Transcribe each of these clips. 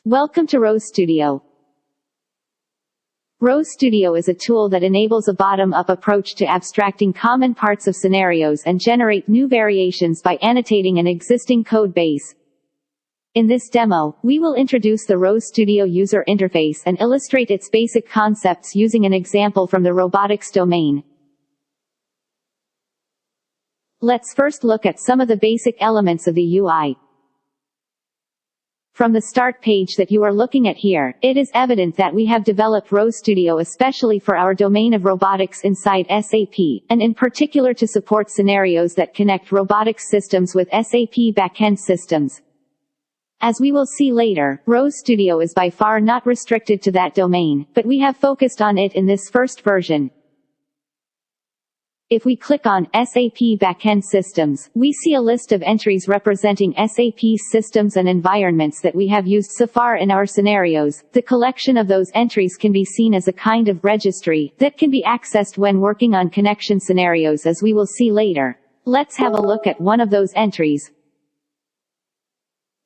Welcome to ROStudio. ROStudio is a tool that enables a bottom-up approach to abstracting common parts of scenarios and generate new variations by annotating an existing code base. In this demo, we will introduce the ROStudio user interface and illustrate its basic concepts using an example from the robotics domain. Let's first look at some of the basic elements of the UI. From the start page that you are looking at here, it is evident that we have developed ROStudio especially for our domain of robotics inside SAP, and in particular to support scenarios that connect robotics systems with SAP backend systems. As we will see later, ROStudio is by far not restricted to that domain, but we have focused on it in this first version. If we click on SAP Backend Systems, we see a list of entries representing SAP systems and environments that we have used so far in our scenarios. The collection of those entries can be seen as a kind of registry that can be accessed when working on connection scenarios, as we will see later. Let's have a look at one of those entries.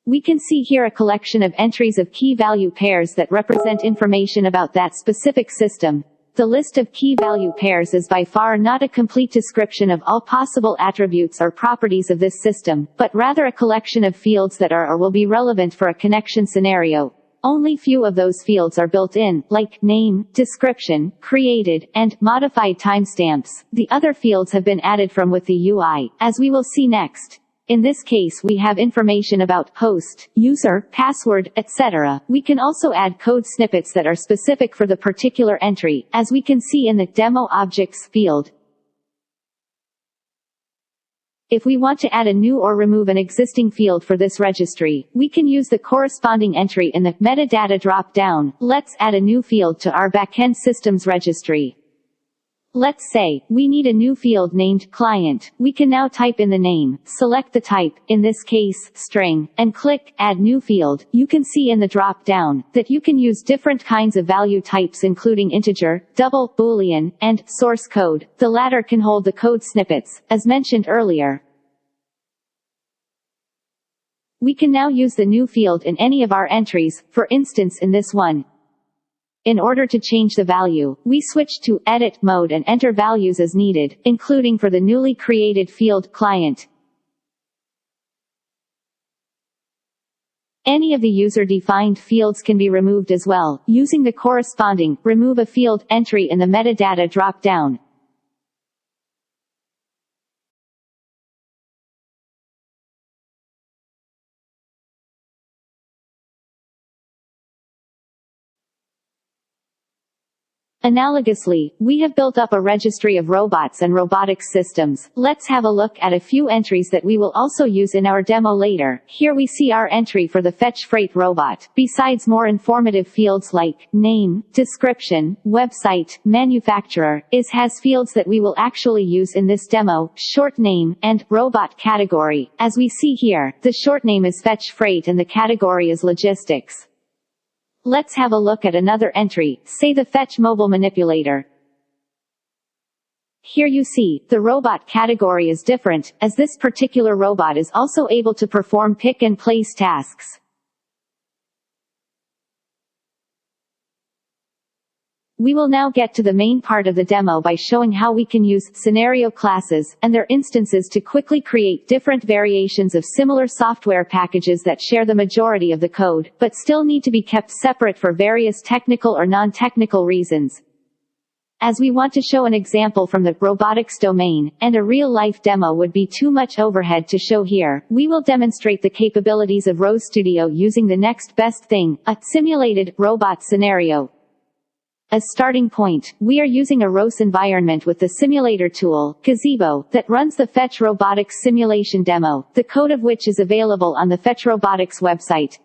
We can see here a collection of entries of key-value pairs that represent information about that specific system. The list of key-value pairs is by far not a complete description of all possible attributes or properties of this system, but rather a collection of fields that are or will be relevant for a connection scenario. Only few of those fields are built in, like name, description, created, and modified timestamps. The other fields have been added from with the UI, as we will see next. In this case we have information about host, user, password, etc. We can also add code snippets that are specific for the particular entry, as we can see in the Demo Objects field. If we want to add a new or remove an existing field for this registry, we can use the corresponding entry in the Metadata drop-down. Let's add a new field to our backend systems registry. Let's say we need a new field named Client. We can now type in the name, select the type, in this case, string, and click Add New Field. You can see in the drop-down that you can use different kinds of value types including integer, double, boolean, and source code. The latter can hold the code snippets, as mentioned earlier. We can now use the new field in any of our entries, for instance in this one. In order to change the value, we switch to Edit mode and enter values as needed, including for the newly created field Client. Any of the user-defined fields can be removed as well, using the corresponding Remove a Field entry in the Metadata drop-down. Analogously, we have built up a registry of robots and robotics systems. Let's have a look at a few entries that we will also use in our demo later. Here we see our entry for the Fetch Freight robot. Besides more informative fields like name, description, website, manufacturer, has fields that we will actually use in this demo, short name, and robot category. As we see here, the short name is Fetch Freight and the category is logistics. Let's have a look at another entry, say the Fetch Mobile Manipulator. Here you see, the robot category is different, as this particular robot is also able to perform pick and place tasks. We will now get to the main part of the demo by showing how we can use scenario classes and their instances to quickly create different variations of similar software packages that share the majority of the code, but still need to be kept separate for various technical or non-technical reasons. As we want to show an example from the robotics domain, and a real-life demo would be too much overhead to show here, we will demonstrate the capabilities of ROStudio using the next best thing, a simulated robot scenario. As starting point, we are using a ROS environment with the simulator tool, Gazebo, that runs the Fetch Robotics simulation demo, the code of which is available on the Fetch Robotics website.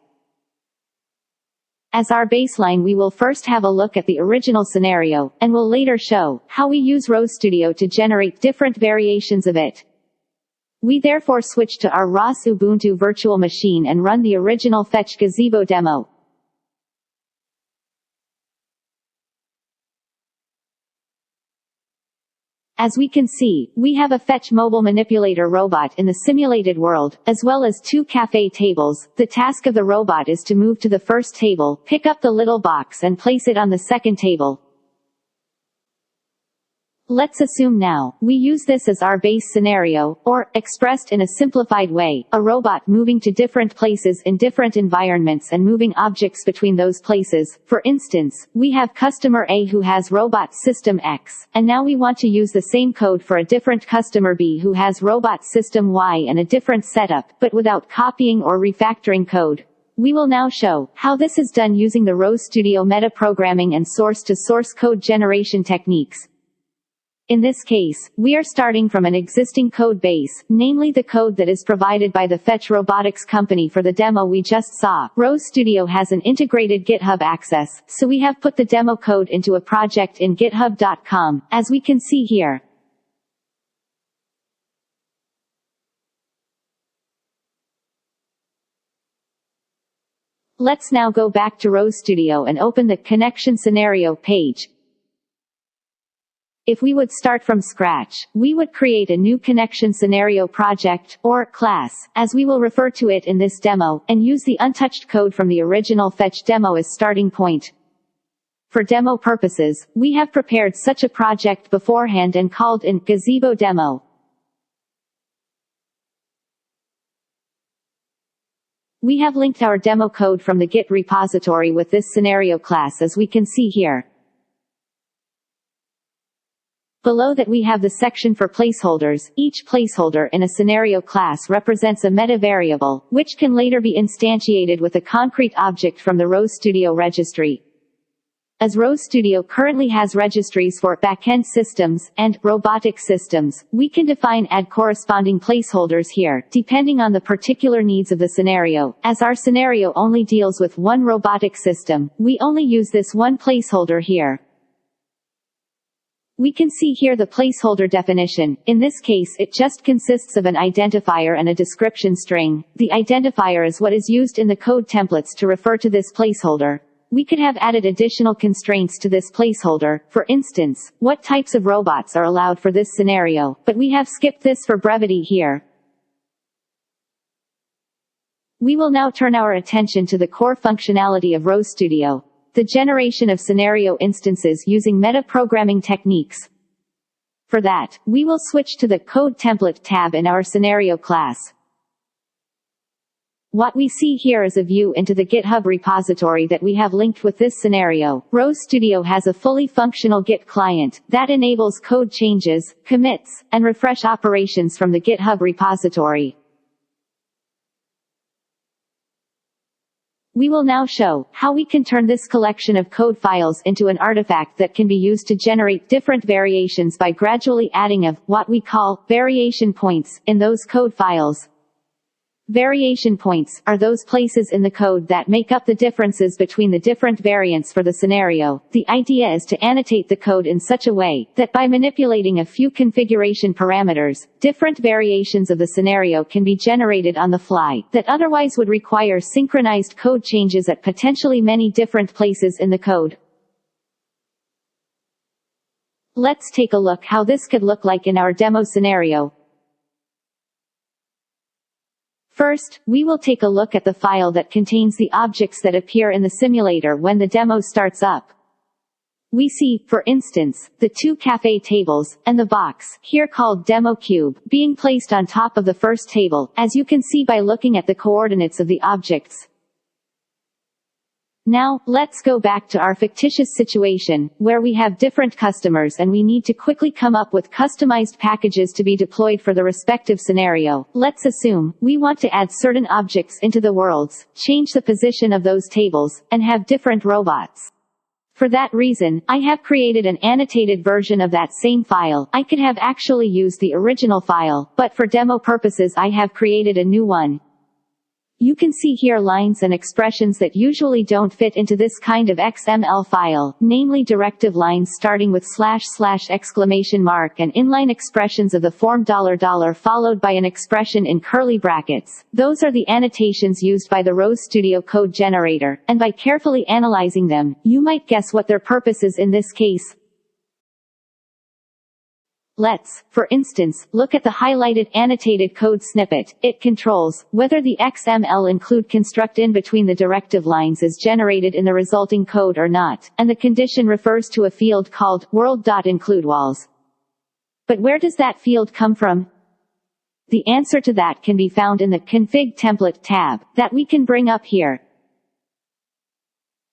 As our baseline, we will first have a look at the original scenario, and will later show how we use ROStudio to generate different variations of it. We therefore switch to our ROS Ubuntu virtual machine and run the original Fetch Gazebo demo. As we can see, we have a Fetch mobile manipulator robot in the simulated world, as well as 2 cafe tables. The task of the robot is to move to the first table, pick up the little box and place it on the second table. Let's assume now, we use this as our base scenario, or, expressed in a simplified way, a robot moving to different places in different environments and moving objects between those places. For instance, we have customer A who has robot system X, and now we want to use the same code for a different customer B who has robot system Y and a different setup, but without copying or refactoring code. We will now show how this is done using the ROSstudio metaprogramming and source-to-source code generation techniques. In this case, we are starting from an existing code base, namely the code that is provided by the Fetch Robotics company for the demo we just saw. ROSstudio has an integrated GitHub access, so we have put the demo code into a project in github.com, as we can see here. Let's now go back to ROSstudio and open the Connection Scenario page. If we would start from scratch, we would create a new connection scenario project, or class, as we will refer to it in this demo, and use the untouched code from the original Fetch demo as starting point. For demo purposes, we have prepared such a project beforehand and called in Gazebo Demo. We have linked our demo code from the Git repository with this scenario class as we can see here. Below that we have the section for placeholders. Each placeholder in a scenario class represents a meta variable, which can later be instantiated with a concrete object from the ROSstudio registry. As ROSstudio currently has registries for backend systems and robotic systems, we can define add corresponding placeholders here, depending on the particular needs of the scenario. As our scenario only deals with one robotic system, we only use this one placeholder here. We can see here the placeholder definition. In this case, it just consists of an identifier and a description string. The identifier is what is used in the code templates to refer to this placeholder. We could have added additional constraints to this placeholder, for instance, what types of robots are allowed for this scenario, but we have skipped this for brevity here. We will now turn our attention to the core functionality of ROSstudio, the generation of scenario instances using metaprogramming techniques. For that, we will switch to the Code Template tab in our scenario class. What we see here is a view into the GitHub repository that we have linked with this scenario. ROSstudio has a fully functional Git client that enables code changes, commits, and refresh operations from the GitHub repository. We will now show how we can turn this collection of code files into an artifact that can be used to generate different variations by gradually adding what we call variation points in those code files. Variation points are those places in the code that make up the differences between the different variants for the scenario. The idea is to annotate the code in such a way that by manipulating a few configuration parameters, different variations of the scenario can be generated on the fly, that otherwise would require synchronized code changes at potentially many different places in the code. Let's take a look how this could look like in our demo scenario. First, we will take a look at the file that contains the objects that appear in the simulator when the demo starts up. We see, for instance, the 2 cafe tables, and the box, here called Demo Cube, being placed on top of the first table, as you can see by looking at the coordinates of the objects. Now, let's go back to our fictitious situation, where we have different customers and we need to quickly come up with customized packages to be deployed for the respective scenario. Let's assume we want to add certain objects into the worlds, change the position of those tables, and have different robots. For that reason, I have created an annotated version of that same file. I could have actually used the original file, but for demo purposes I have created a new one. You can see here lines and expressions that usually don't fit into this kind of XML file, namely directive lines starting with // and inline expressions of the form $$ followed by an expression in curly brackets. Those are the annotations used by the ROSstudio code generator, and by carefully analyzing them, you might guess what their purpose is in this case. Let's, for instance, look at the highlighted annotated code snippet. It controls whether the XML include construct in between the directive lines is generated in the resulting code or not, and the condition refers to a field called world.includeWalls. But where does that field come from? The answer to that can be found in the Config Template tab, that we can bring up here.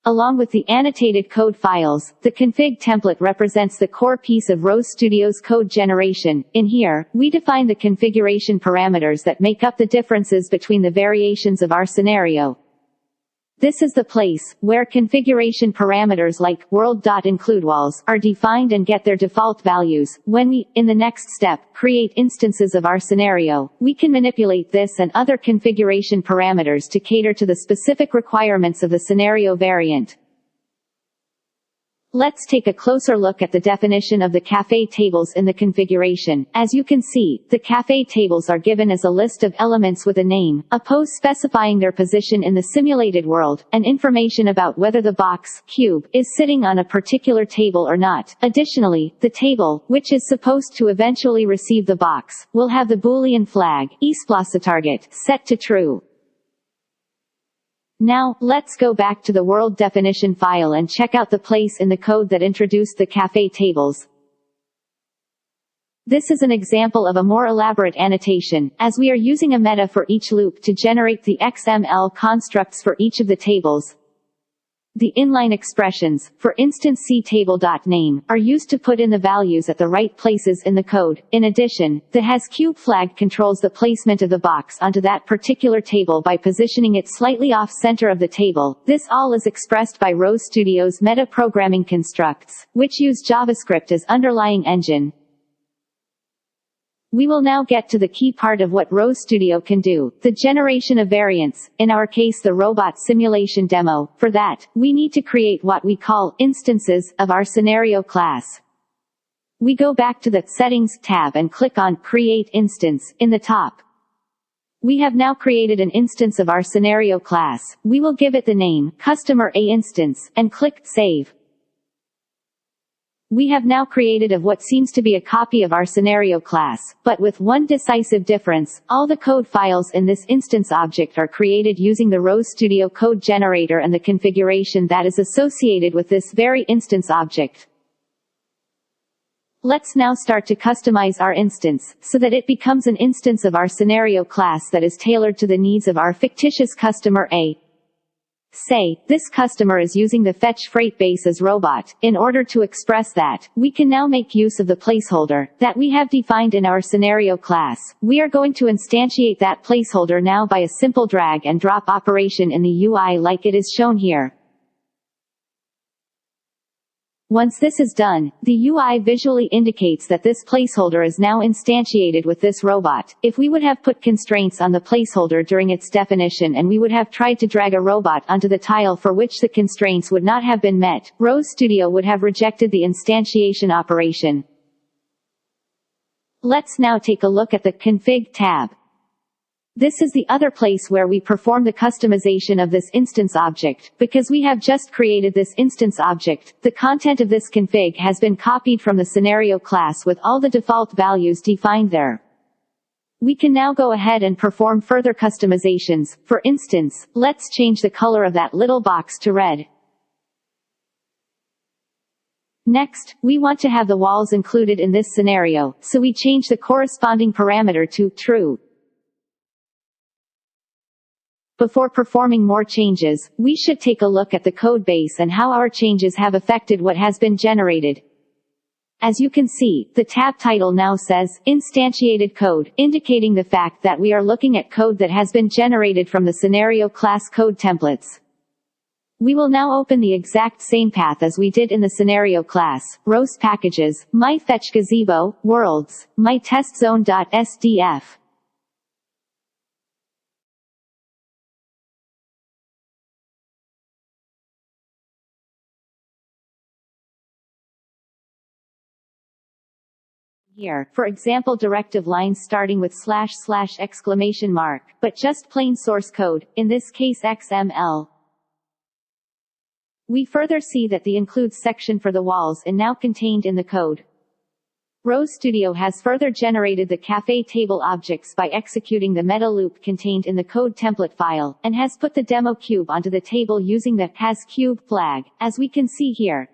Along with the annotated code files, the config template represents the core piece of ROS Studio's code generation. In here, we define the configuration parameters that make up the differences between the variations of our scenario. This is the place where configuration parameters like world.includeWalls are defined and get their default values. When we, in the next step, create instances of our scenario, we can manipulate this and other configuration parameters to cater to the specific requirements of the scenario variant. Let's take a closer look at the definition of the cafe tables in the configuration. As you can see, the cafe tables are given as a list of elements with a name, a pose specifying their position in the simulated world, and information about whether the box, cube, is sitting on a particular table or not. Additionally, the table, which is supposed to eventually receive the box, will have the Boolean flag, ESPLOSATarget, set to true. Now, let's go back to the world definition file and check out the place in the code that introduced the cafe tables. This is an example of a more elaborate annotation, as we are using a meta for each loop to generate the XML constructs for each of the tables. The inline expressions, for instance ctable.name, are used to put in the values at the right places in the code. In addition, the hasCube flag controls the placement of the box onto that particular table by positioning it slightly off-center of the table. This all is expressed by ROS Studio's meta-programming constructs, which use JavaScript as underlying engine. We will now get to the key part of what ROS Studio can do, the generation of variants, in our case the robot simulation demo. For that, we need to create what we call instances of our scenario class. We go back to the Settings tab and click on Create Instance in the top. We have now created an instance of our scenario class. We will give it the name Customer A Instance and click Save. We have now created of what seems to be a copy of our scenario class, but with one decisive difference: all the code files in this instance object are created using the ROS Studio code generator and the configuration that is associated with this very instance object. Let's now start to customize our instance, so that it becomes an instance of our scenario class that is tailored to the needs of our fictitious customer A. Say, this customer is using the fetch freight base as robot. In order to express that, we can now make use of the placeholder that we have defined in our scenario class. We are going to instantiate that placeholder now by a simple drag and drop operation in the UI like it is shown here. Once this is done, the UI visually indicates that this placeholder is now instantiated with this robot. If we would have put constraints on the placeholder during its definition and we would have tried to drag a robot onto the tile for which the constraints would not have been met, ROS Studio would have rejected the instantiation operation. Let's now take a look at the Config tab. This is the other place where we perform the customization of this instance object. Because we have just created this instance object, the content of this config has been copied from the scenario class with all the default values defined there. We can now go ahead and perform further customizations. For instance, let's change the color of that little box to red. Next, we want to have the walls included in this scenario, so we change the corresponding parameter to true. Before performing more changes, we should take a look at the code base and how our changes have affected what has been generated. As you can see, the tab title now says Instantiated Code, indicating the fact that we are looking at code that has been generated from the scenario class code templates. We will now open the exact same path as we did in the scenario class: ROS packages, myFetchGazebo, worlds, myTestZone.sdf. Here, for example, directive lines starting with // exclamation mark, but just plain source code, in this case XML. We further see that the includes section for the walls is now contained in the code. RoseStudio has further generated the cafe table objects by executing the meta loop contained in the code template file, and has put the demo cube onto the table using the hasCube flag, as we can see here.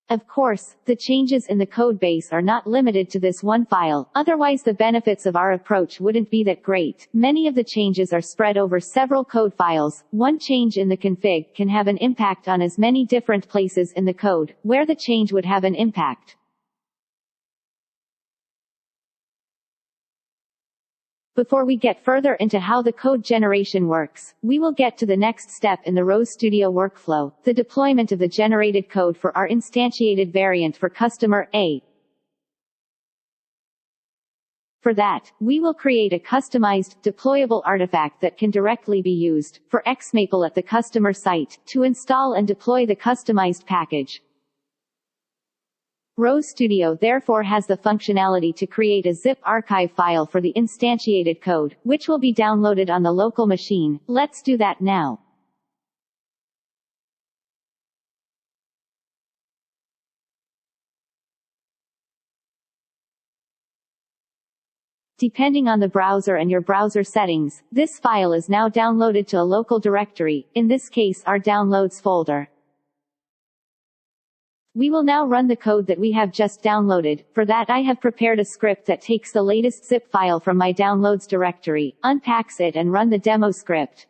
Of course, the changes in the codebase are not limited to this one file, otherwise the benefits of our approach wouldn't be that great. Many of the changes are spread over several code files. One change in the config can have an impact on as many different places in the code, where the change would have an impact. Before we get further into how the code generation works, we will get to the next step in the RoseStudio workflow, the deployment of the generated code for our instantiated variant for customer A. For that, we will create a customized, deployable artifact that can directly be used, for XMaple at the customer site, to install and deploy the customized package. RoseStudio therefore has the functionality to create a zip archive file for the instantiated code, which will be downloaded on the local machine. Let's do that now. Depending on the browser and your browser settings, this file is now downloaded to a local directory, in this case our downloads folder. We will now run the code that we have just downloaded. For that I have prepared a script that takes the latest zip file from my downloads directory, unpacks it and run the demo script.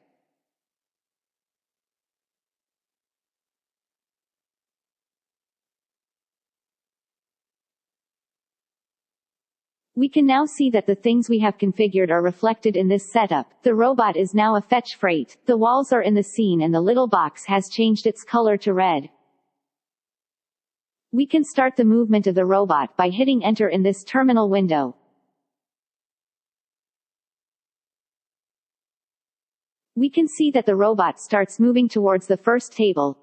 We can now see that the things we have configured are reflected in this setup. The robot is now a fetch freight, the walls are in the scene and the little box has changed its color to red. We can start the movement of the robot by hitting enter in this terminal window. We can see that the robot starts moving towards the first table.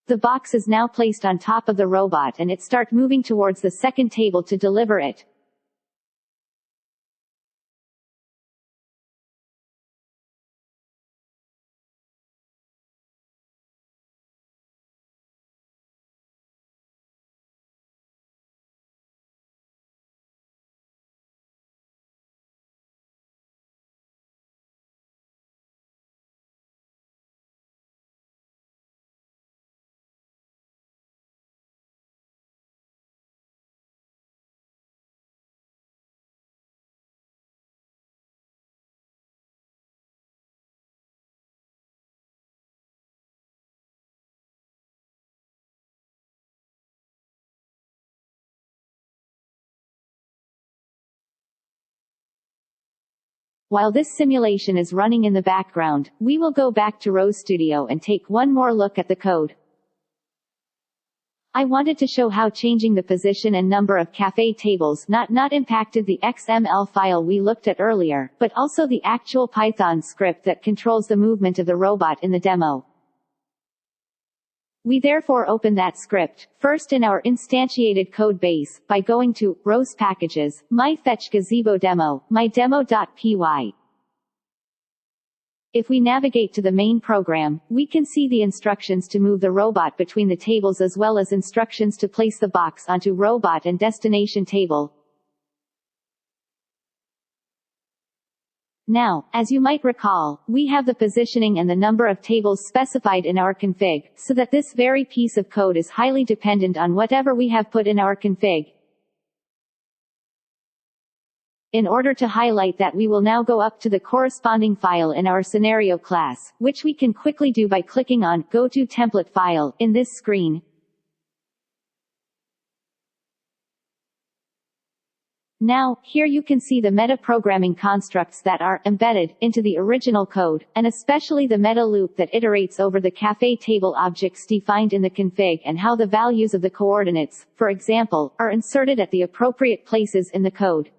The box is now placed on top of the robot and it starts moving towards the second table to deliver it. While this simulation is running in the background, we will go back to RoseStudio and take one more look at the code. I wanted to show how changing the position and number of cafe tables not impacted the XML file we looked at earlier, but also the actual Python script that controls the movement of the robot in the demo. We therefore open that script, first in our instantiated code base, by going to Rose Packages, myFetch Gazebo Demo, mydemo.py. If we navigate to the main program, we can see the instructions to move the robot between the tables as well as instructions to place the box onto robot and destination table. Now, as you might recall, we have the positioning and the number of tables specified in our config, so that this very piece of code is highly dependent on whatever we have put in our config. In order to highlight that, we will now go up to the corresponding file in our scenario class, which we can quickly do by clicking on Go to Template File in this screen. Now, here you can see the meta-programming constructs that are embedded into the original code, and especially the meta loop that iterates over the cafe table objects defined in the config and how the values of the coordinates, for example, are inserted at the appropriate places in the code.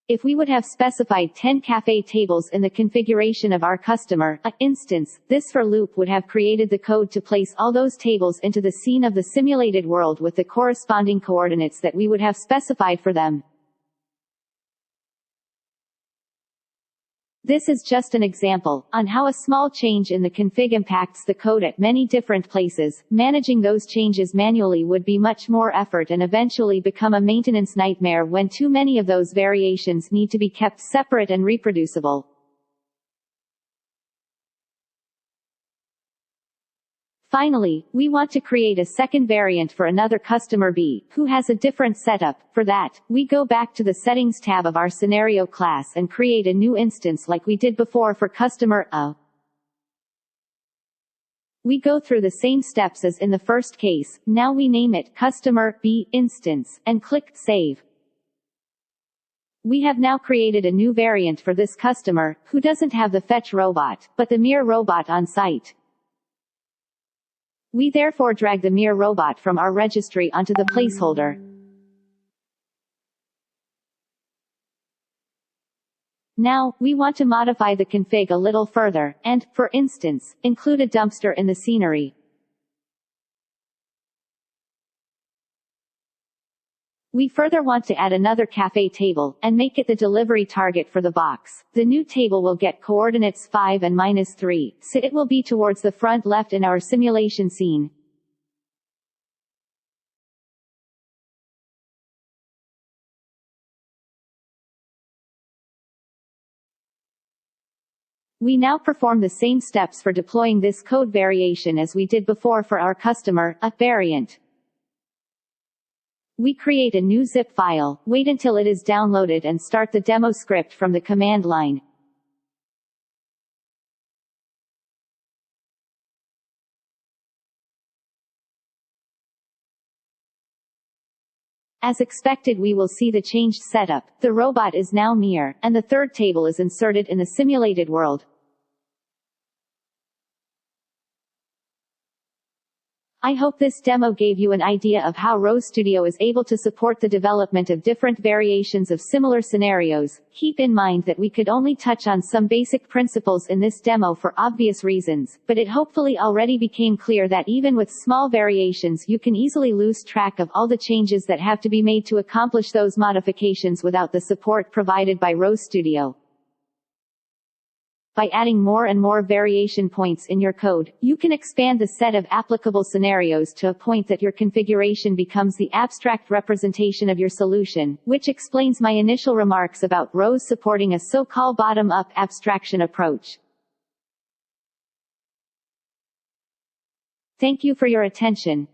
If we would have specified 10 cafe tables in the configuration of our customer instance, this for loop would have created the code to place all those tables into the scene of the simulated world with the corresponding coordinates that we would have specified for them. This is just an example on how a small change in the config impacts the code at many different places. Managing those changes manually would be much more effort and eventually become a maintenance nightmare when too many of those variations need to be kept separate and reproducible. Finally, we want to create a second variant for another customer B, who has a different setup. For that, we go back to the Settings tab of our scenario class and create a new instance like we did before for customer A. We go through the same steps as in the first case. Now we name it Customer B Instance, and click Save. We have now created a new variant for this customer, who doesn't have the fetch robot, but the Mir robot on site. We therefore drag the Mir robot from our registry onto the placeholder. Now, we want to modify the config a little further, and, for instance, include a dumpster in the scenery. We further want to add another cafe table, and make it the delivery target for the box. The new table will get coordinates 5 and -3, so it will be towards the front left in our simulation scene. We now perform the same steps for deploying this code variation as we did before for our customer, A variant. We create a new zip file, wait until it is downloaded and start the demo script from the command line. As expected, we will see the changed setup. The robot is now Mir, and the third table is inserted in the simulated world. I hope this demo gave you an idea of how ROSstudio is able to support the development of different variations of similar scenarios. Keep in mind that we could only touch on some basic principles in this demo for obvious reasons, but it hopefully already became clear that even with small variations you can easily lose track of all the changes that have to be made to accomplish those modifications without the support provided by ROSstudio. By adding more and more variation points in your code, you can expand the set of applicable scenarios to a point that your configuration becomes the abstract representation of your solution, which explains my initial remarks about ROS supporting a so-called bottom-up abstraction approach. Thank you for your attention.